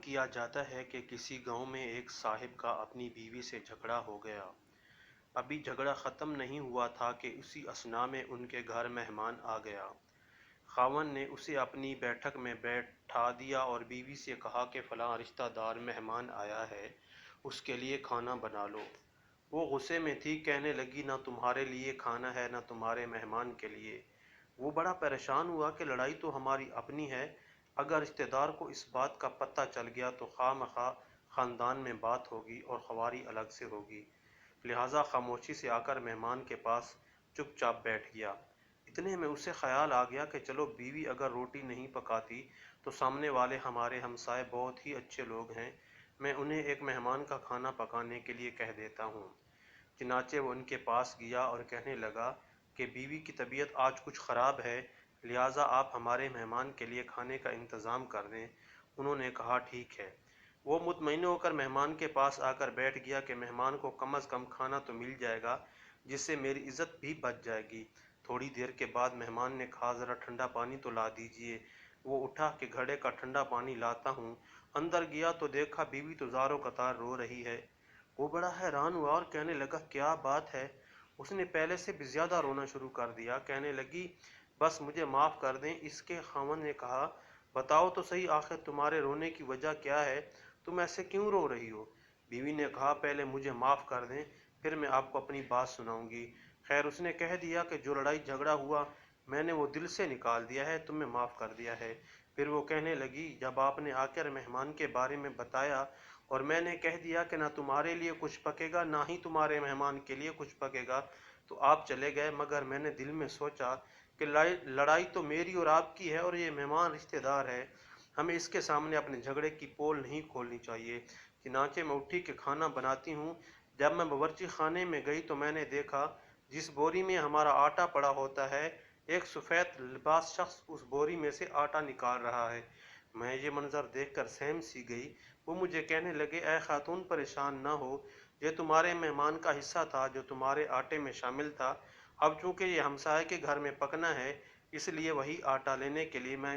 کیا جاتا ہے کہ کسی گاؤں میں ایک صاحب کا اپنی بیوی سے جھگڑا ہو گیا۔ ابھی جھگڑا ختم نہیں ہوا تھا کہ اسی اثنا میں ان کے گھر مہمان آ گیا۔ خاوند نے اسے اپنی بیٹھک میں بیٹھا دیا اور بیوی سے کہا کہ فلاں رشتہ دار مہمان آیا ہے، اس کے لیے کھانا بنا لو۔ وہ غصے میں تھی، کہنے لگی نہ تمہارے لیے کھانا ہے نہ تمہارے مہمان کے لیے۔ وہ بڑا پریشان ہوا کہ لڑائی تو ہماری اپنی ہے، اگر رشتہ دار کو اس بات کا پتہ چل گیا تو خواہ مخواہ خاندان میں بات ہوگی اور خواری الگ سے ہوگی، لہٰذا خاموشی سے آ کر مہمان کے پاس چپ چاپ بیٹھ گیا۔ اتنے میں اسے خیال آ گیا کہ چلو بیوی اگر روٹی نہیں پکاتی تو سامنے والے ہمارے ہمسائے بہت ہی اچھے لوگ ہیں، میں انہیں ایک مہمان کا کھانا پکانے کے لیے کہہ دیتا ہوں۔ چنانچہ وہ ان کے پاس گیا اور کہنے لگا کہ بیوی کی طبیعت آج کچھ خراب ہے، لہٰذا آپ ہمارے مہمان کے لیے کھانے کا انتظام کر دیں۔ انہوں نے کہا ٹھیک ہے۔ وہ مطمئن ہو کر مہمان کے پاس آ کر بیٹھ گیا کہ مہمان کو کم از کم کھانا تو مل جائے گا، جس سے میری عزت بھی بچ جائے گی۔ تھوڑی دیر کے بعد مہمان نے کہا ذرا ٹھنڈا پانی تو لا دیجیے۔ وہ اٹھا کہ گھڑے کا ٹھنڈا پانی لاتا ہوں۔ اندر گیا تو دیکھا بیوی تو زار و قطار رو رہی ہے۔ وہ بڑا حیران ہوا اور کہنے لگا کیا بات ہے؟ اس نے پہلے سے بھی زیادہ رونا شروع کر دیا۔ کہنے لگی بس مجھے معاف کر دیں۔ اس کے خاوند نے کہا بتاؤ تو صحیح آخر تمہارے رونے کی وجہ کیا ہے؟ تم ایسے کیوں رو رہی ہو؟ بیوی نے کہا پہلے مجھے معاف کر دیں، پھر میں آپ کو اپنی بات سناؤں گی۔ خیر اس نے کہہ دیا کہ جو لڑائی جھگڑا ہوا میں نے وہ دل سے نکال دیا ہے، تمہیں معاف کر دیا ہے۔ پھر وہ کہنے لگی جب آپ نے آ کر مہمان کے بارے میں بتایا اور میں نے کہہ دیا کہ نہ تمہارے لیے کچھ پکے گا نہ ہی تمہارے مہمان کے لیے کچھ پکے گا تو آپ چلے گئے، مگر میں نے دل میں سوچا کہ لڑائی تو میری اور آپ کی ہے اور یہ مہمان رشتہ دار ہے، ہمیں اس کے سامنے اپنے جھگڑے کی پول نہیں کھولنی چاہیے۔ چنانچہ میں اٹھی کہ کھانا بناتی ہوں۔ جب میں باورچی خانے میں گئی تو میں نے دیکھا جس بوری میں ہمارا آٹا پڑا ہوتا ہے، ایک سفید لباس شخص اس بوری میں سے آٹا نکال رہا ہے۔ میں یہ منظر دیکھ کر سہم سی گئی۔ وہ مجھے کہنے لگے اے خاتون پریشان نہ ہو، یہ تمہارے مہمان کا حصہ تھا جو تمہارے آٹے میں شامل تھا، اب چونکہ یہ ہمسائے کے گھر میں پکنا ہے اس لیے وہی آٹا لینے کے لیے میں